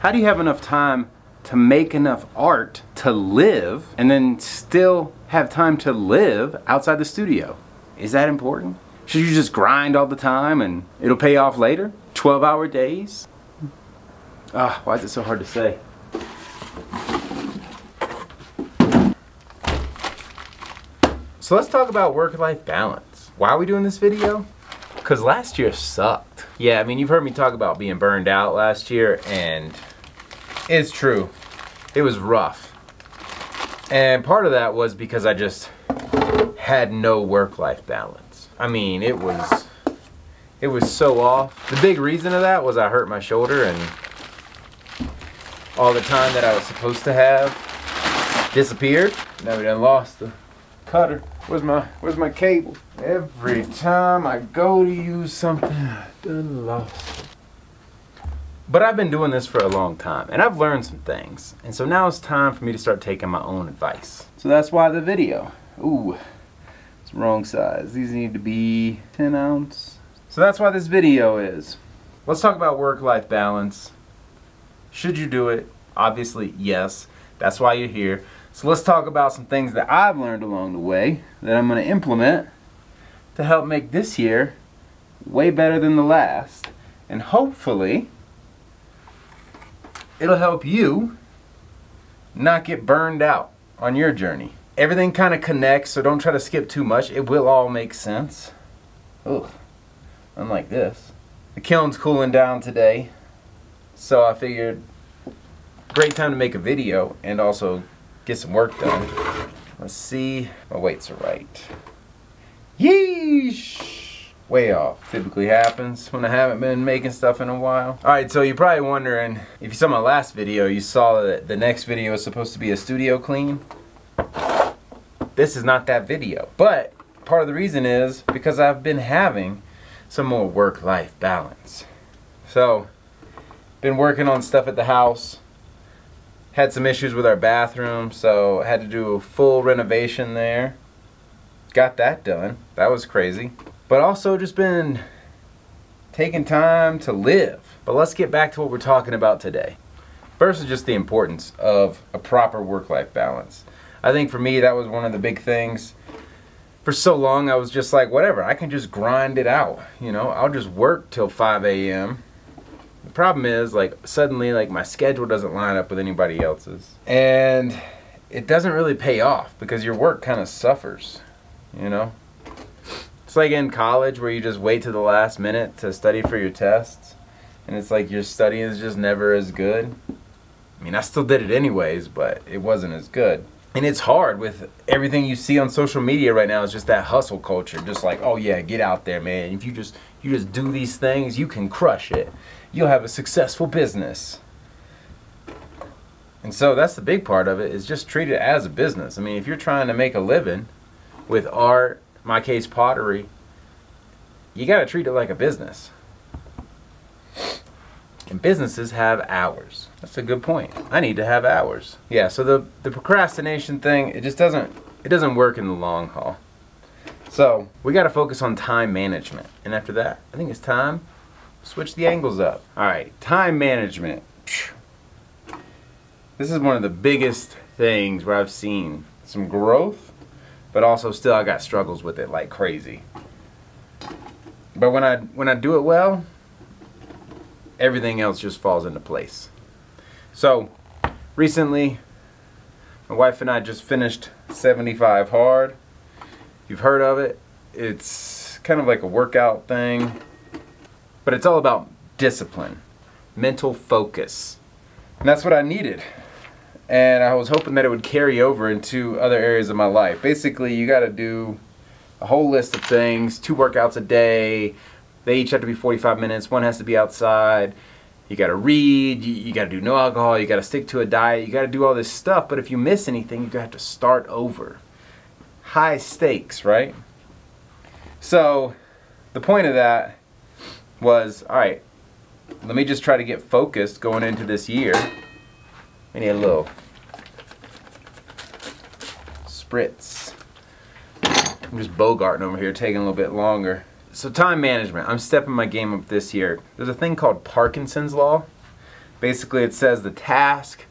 How do you have enough time to make enough art to live and then still have time to live outside the studio? Is that important? Should you just grind all the time and it'll pay off later? 12-hour days? Why is it so hard to say? So let's talk about work-life balance. Why are we doing this video? Because last year sucked. Yeah, I mean, you've heard me talk about being burned out last year, and it's true. It was rough. And part of that was because I just had no work-life balance. I mean, it was so off. The big reason of that was I hurt my shoulder, and all the time that I was supposed to have disappeared. Now we done lost the cutter. Where's my cable? Every time I go to use something, I done lost it. But I've been doing this for a long time, and I've learned some things. And so now it's time for me to start taking my own advice. So that's why the video. Ooh, it's the wrong size. These need to be 10 ounce. So that's why this video is. Let's talk about work-life balance. Should you do it? Obviously, yes. That's why you're here. So let's talk about some things that I've learned along the way that I'm going to implement to help make this year way better than the last. And hopefully, it'll help you not get burned out on your journey. Everything kind of connects, so don't try to skip too much. It will all make sense. Ugh, unlike this. The kiln's cooling down today, so I figured great time to make a video and also get some work done. Let's see. My weights are right. Yeesh! Way off. Typically happens when I haven't been making stuff in a while. Alright, so you're probably wondering, if you saw my last video, you saw that the next video is supposed to be a studio clean. This is not that video. But part of the reason is because I've been having some more work-life balance. So, been working on stuff at the house. Had some issues with our bathroom, so I had to do a full renovation there. Got that done. That was crazy. But also just been taking time to live. But let's get back to what we're talking about today. First is just the importance of a proper work-life balance. I think for me that was one of the big things. For so long I was just like, whatever, I can just grind it out. You know, I'll just work till 5 a.m. The problem is, like, suddenly, like, my schedule doesn't line up with anybody else's. And it doesn't really pay off because your work kind of suffers, you know? It's like in college where you just wait to the last minute to study for your tests. And it's like your study is just never as good. I mean, I still did it anyways, but it wasn't as good. And it's hard with everything you see on social media right now. Is just that hustle culture. Just like, oh yeah, get out there, man. If you just do these things, you can crush it. You'll have a successful business. And so that's the big part of it, is just treat it as a business. I mean, if you're trying to make a living with art, in my case pottery, you got to treat it like a business. And businesses have hours. That's a good point. I need to have hours. Yeah, so the procrastination thing, it doesn't work in the long haul. So we got to focus on time management. And after that, I think it's time to switch the angles up. All right, time management. This is one of the biggest things where I've seen some growth, but also still I got struggles with it like crazy. But when I do it well, everything else just falls into place. So recently, my wife and I just finished 75 Hard. You've heard of it. It's kind of like a workout thing, but it's all about discipline, mental focus. And that's what I needed. And I was hoping that it would carry over into other areas of my life. Basically, you got to do a whole list of things, 2 workouts a day. They each have to be 45 minutes. One has to be outside. You got to read. You got to do no alcohol. You got to stick to a diet. You got to do all this stuff. But if you miss anything, you have to start over. High stakes, right? So the point of that was, all right, let me just try to get focused going into this year. We need a little spritz. I'm just bogarting over here, taking a little bit longer. So time management, I'm stepping my game up this year. There's a thing called Parkinson's law. Basically, it says the task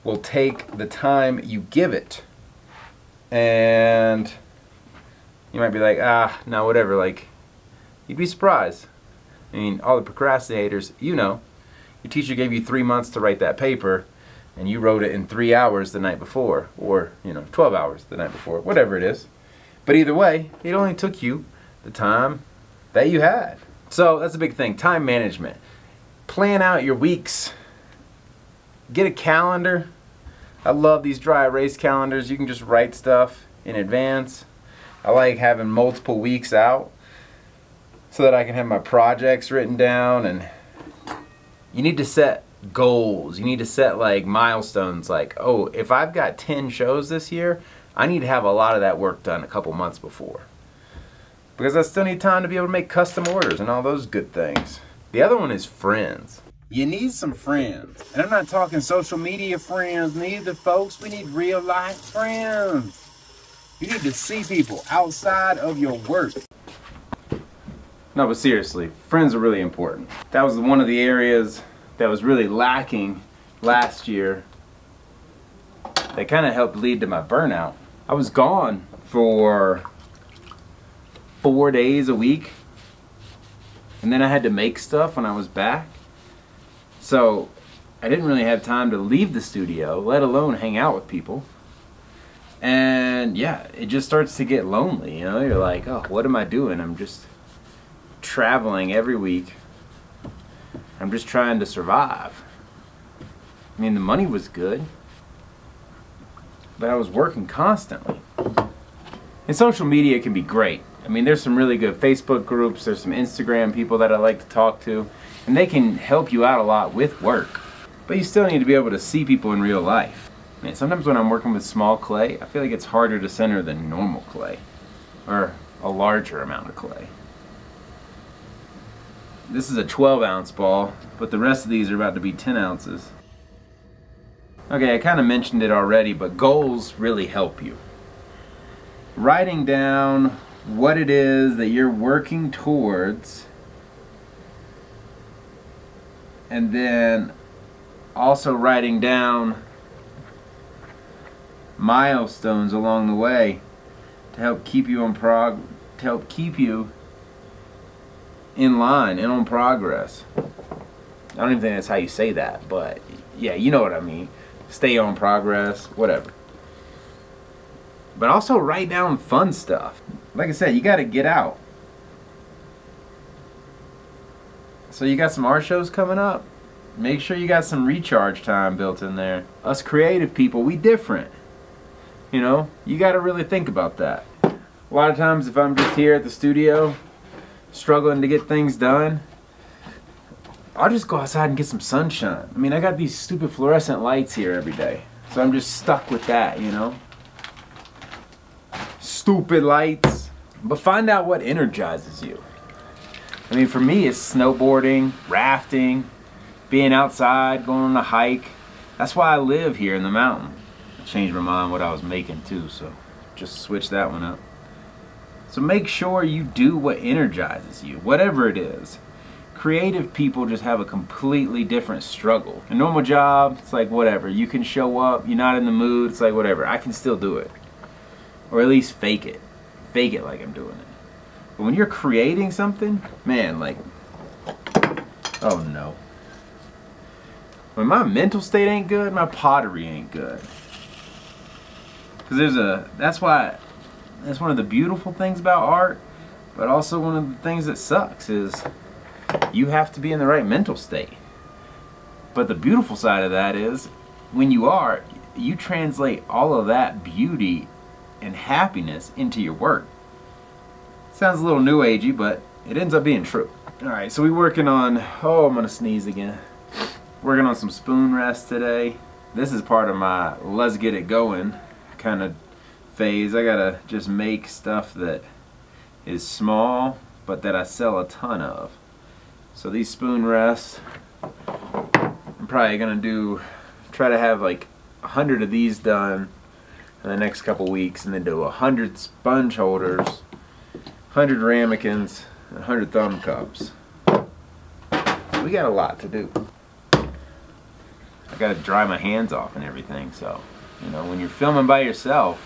will take the time you give it. And you might be like, ah, no, whatever. Like, you'd be surprised. I mean, all the procrastinators, you know, your teacher gave you 3 months to write that paper, and you wrote it in 3 hours the night before, or, 12 hours the night before, whatever it is. But either way, it only took you the time that you had. So that's a big thing, time management. Plan out your weeks. Get a calendar. I love these dry erase calendars. You can just write stuff in advance. I like having multiple weeks out so that I can have my projects written down. And you need to set goals. You need to set like milestones, like, oh, if I've got 10 shows this year, I need to have a lot of that work done a couple months before, because I still need time to be able to make custom orders and all those good things. The other one is friends. You need some friends. And I'm not talking social media friends neither, folks. We need real life friends. You need to see people outside of your work. No, but seriously, friends are really important. That was one of the areas that was really lacking last year. That kind of helped lead to my burnout. I was gone for 4 days a week, and then I had to make stuff when I was back. So I didn't really have time to leave the studio, let alone hang out with people. And yeah, it just starts to get lonely, you know? You're like, oh, what am I doing? I'm just traveling every week. I'm just trying to survive. I mean, the money was good, but I was working constantly. And social media can be great. I mean, there's some really good Facebook groups, there's some Instagram people that I like to talk to, and they can help you out a lot with work. But you still need to be able to see people in real life. I mean, sometimes when I'm working with small clay, I feel like it's harder to center than normal clay, or a larger amount of clay. This is a 12-ounce ball, but the rest of these are about to be 10 ounces. Okay, I kind of mentioned it already, but goals really help you. Writing down what it is that you're working towards, and then also writing down milestones along the way to help keep you in line and on progress. I don't even think that's how you say that, but yeah, you know what I mean. Stay on progress, whatever. But also write down fun stuff. Like I said, you got to get out. So you got some art shows coming up. Make sure you got some recharge time built in there. Us creative people, we different. You know, you got to really think about that. A lot of times if I'm just here at the studio struggling to get things done, I'll just go outside and get some sunshine. I mean, I got these stupid fluorescent lights here every day, so I'm just stuck with that, you know? Stupid lights. But find out what energizes you. I mean, for me, it's snowboarding, rafting, being outside, going on a hike. That's why I live here in the mountain. I changed my mind what I was making too, so just switch that one up. So make sure you do what energizes you, whatever it is. Creative people just have a completely different struggle. A normal job, it's like whatever. You can show up, you're not in the mood, it's like whatever. I can still do it. Or at least fake it. Fake it like I'm doing it. But when you're creating something, man, like, oh no. When my mental state ain't good, my pottery ain't good. Because that's one of the beautiful things about art, but also one of the things that sucks is you have to be in the right mental state. But the beautiful side of that is when you are, you translate all of that beauty and happiness into your work. Sounds a little new agey, but it ends up being true. Alright, so we're working on, oh, I'm gonna sneeze again. Working on some spoon rests today. This is part of my let's get it going kind of phase. I gotta just make stuff that is small but that I sell a ton of. So these spoon rests, I'm probably gonna try to have like 100 of these done in the next couple weeks, and then do 100 sponge holders, 100 ramekins, and 100 thumb cups. We got a lot to do. I gotta dry my hands off and everything, so, you know, when you're filming by yourself,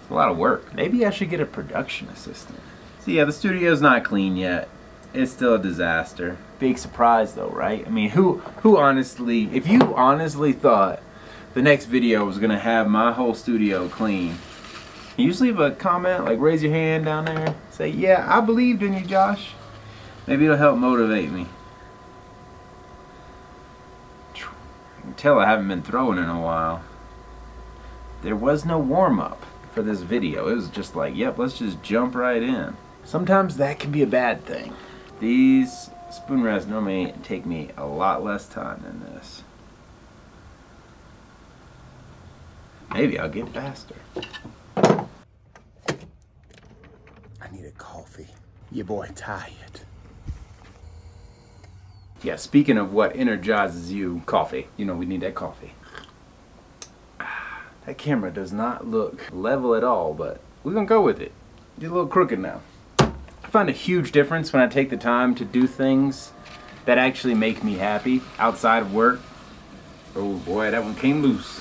it's a lot of work. Maybe I should get a production assistant. So yeah, the studio's not clean yet. It's still a disaster. Big surprise though, right? I mean, who honestly, if you honestly thought the next video was gonna have my whole studio clean, can you just leave a comment, like raise your hand down there, say, yeah, I believed in you, Josh. Maybe it'll help motivate me. I can tell I haven't been throwing in a while. There was no warm-up for this video. It was just like, yep, let's just jump right in. Sometimes that can be a bad thing. These spoon rests normally take me a lot less time than this. Maybe I'll get faster. I need a coffee. Your boy tired. Yeah, speaking of what energizes you, coffee. You know we need that coffee. That camera does not look level at all, but we're gonna go with it. It's a little crooked now. I find a huge difference when I take the time to do things that actually make me happy outside of work. Oh boy, that one came loose.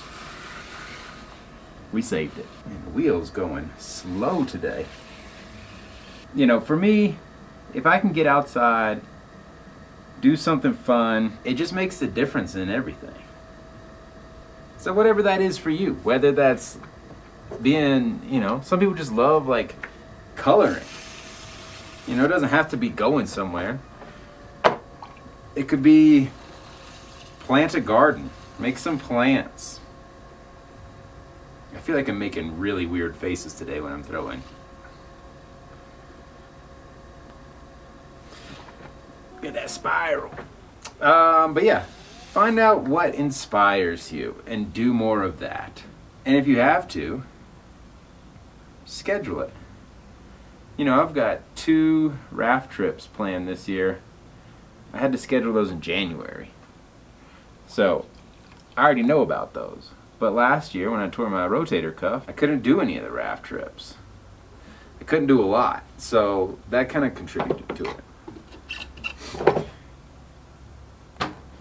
We saved it. And the wheel's going slow today. You know, for me, if I can get outside, do something fun, it just makes a difference in everything. So whatever that is for you, whether that's being, you know, some people just love like coloring. You know, it doesn't have to be going somewhere. It could be plant a garden, make some plants. I feel like I'm making really weird faces today when I'm throwing. Get that spiral. But yeah, find out what inspires you and do more of that. And if you have to, schedule it. You know, I've got 2 raft trips planned this year. I had to schedule those in January. So, I already know about those. But last year when I tore my rotator cuff, I couldn't do any of the raft trips. I couldn't do a lot. So, that kind of contributed to it.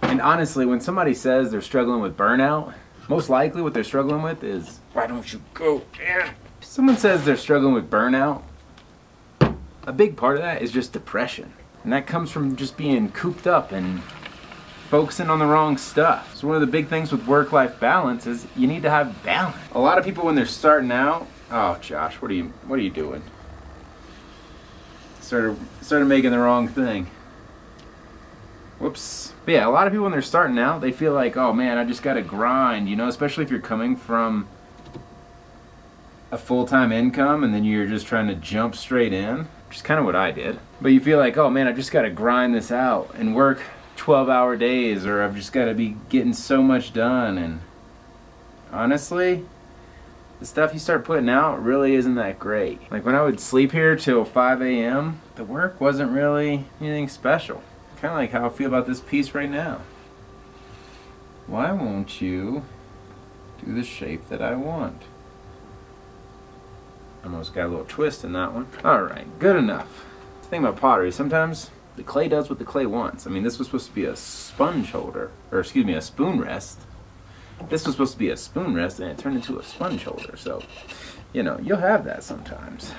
And honestly, when somebody says they're struggling with burnout, most likely what they're struggling with is, why don't you go in? If someone says they're struggling with burnout, a big part of that is just depression. And that comes from just being cooped up and focusing on the wrong stuff. So one of the big things with work-life balance is you need to have balance. A lot of people when they're starting out, oh Josh, what are you doing? Started making the wrong thing. Whoops. But yeah, a lot of people when they're starting out, they feel like, oh man, I just gotta grind, you know, especially if you're coming from a full-time income and then you're just trying to jump straight in, which is kind of what I did. But you feel like, oh man, I just gotta grind this out and work 12-hour days, or I've just gotta be getting so much done. And honestly, the stuff you start putting out really isn't that great. Like when I would sleep here till 5 a.m., the work wasn't really anything special. Kind of like how I feel about this piece right now. Why won't you do the shape that I want? Almost got a little twist in that one. Alright, good enough. The thing about pottery, sometimes the clay does what the clay wants. I mean, this was supposed to be a sponge holder, or excuse me, a spoon rest. This was supposed to be a spoon rest and it turned into a sponge holder. So, you know, you'll have that sometimes.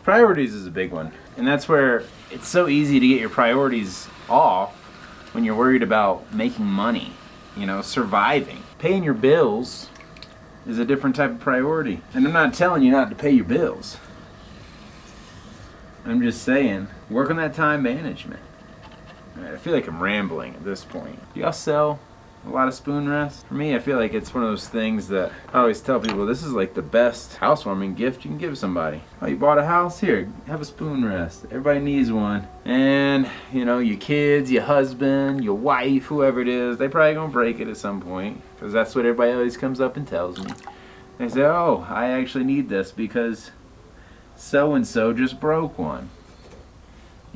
Priorities is a big one, and that's where it's so easy to get your priorities off when you're worried about making money, you know, surviving. Paying your bills is a different type of priority. And I'm not telling you not to pay your bills. I'm just saying, work on that time management. All right, I feel like I'm rambling at this point. Do y'all sell a lot of spoon rests? For me, I feel like it's one of those things that I always tell people, this is like the best housewarming gift you can give somebody. Oh, you bought a house? Here, have a spoon rest. Everybody needs one. And, you know, your kids, your husband, your wife, whoever it is, they probably gonna break it at some point, because that's what everybody always comes up and tells me. They say, oh, I actually need this because so-and-so just broke one.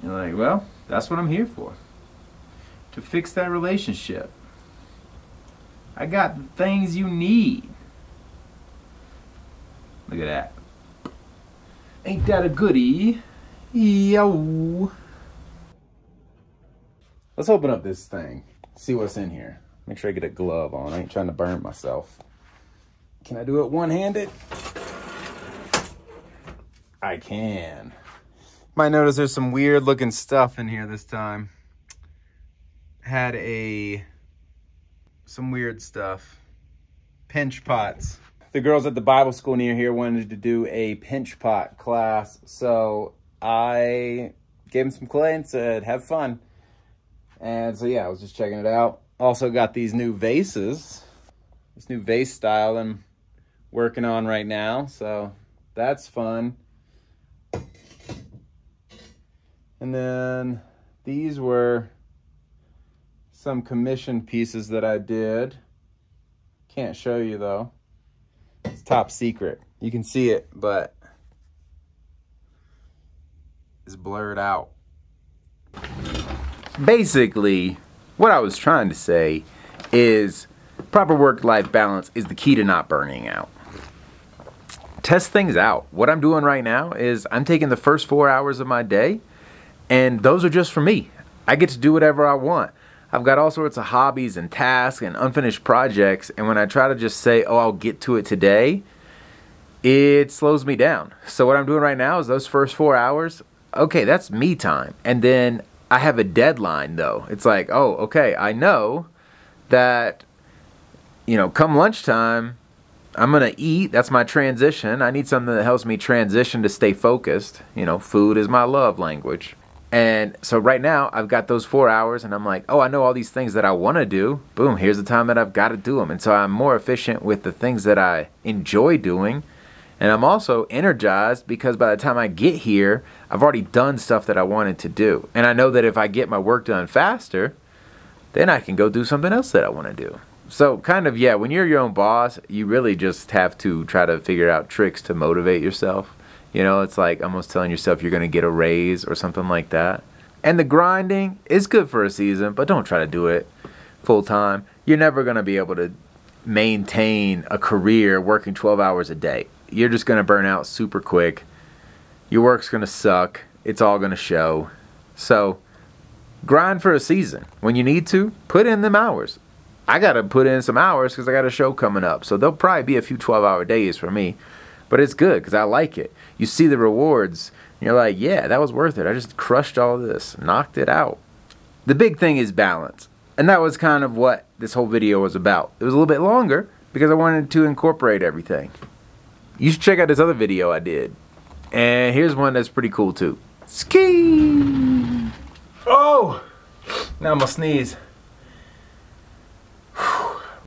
You're like, well, that's what I'm here for. To fix that relationship. I got the things you need. Look at that. Ain't that a goodie? Yo. Let's open up this thing. See what's in here. Make sure I get a glove on. I ain't trying to burn myself. Can I do it one-handed? I can. Might notice there's some weird looking stuff in here this time. Had some weird stuff. Pinch pots. The girls at the Bible school near here wanted to do a pinch pot class, so I gave them some clay and said, have fun. And so yeah, I was just checking it out. Also got these new vases. This new vase style I'm working on right now, so that's fun. And then these were some commission pieces that I did. Can't show you though. It's top secret. You can see it, but it's blurred out. Basically, what I was trying to say is proper work-life balance is the key to not burning out. Test things out. What I'm doing right now is I'm taking the first 4 hours of my day, and those are just for me. I get to do whatever I want. I've got all sorts of hobbies and tasks and unfinished projects, and when I try to just say, oh, I'll get to it today, it slows me down. So what I'm doing right now is those first 4 hours, okay, that's me time. And then I have a deadline though. It's like, oh, okay, I know that, you know, come lunchtime, I'm gonna eat. That's my transition. I need something that helps me transition to stay focused. You know, food is my love language. And so right now I've got those 4 hours and I'm like, oh, I know all these things that I want to do. Boom, here's the time that I've got to do them. And so I'm more efficient with the things that I enjoy doing. And I'm also energized because by the time I get here, I've already done stuff that I wanted to do. And I know that if I get my work done faster, then I can go do something else that I want to do. So kind of, yeah, when you're your own boss, you really just have to try to figure out tricks to motivate yourself. You know, it's like almost telling yourself you're going to get a raise or something like that. And the grinding is good for a season, but don't try to do it full time. You're never going to be able to maintain a career working 12 hours a day. You're just going to burn out super quick. Your work's going to suck. It's all going to show. So grind for a season. When you need to, put in them hours. I got to put in some hours because I got a show coming up. So there'll probably be a few 12-hour days for me. But it's good because I like it. You see the rewards, and you're like, yeah, that was worth it. I just crushed all this, knocked it out. The big thing is balance. And that was kind of what this whole video was about. It was a little bit longer because I wanted to incorporate everything. You should check out this other video I did. And here's one that's pretty cool too. Ski! Oh! Now I'm gonna sneeze.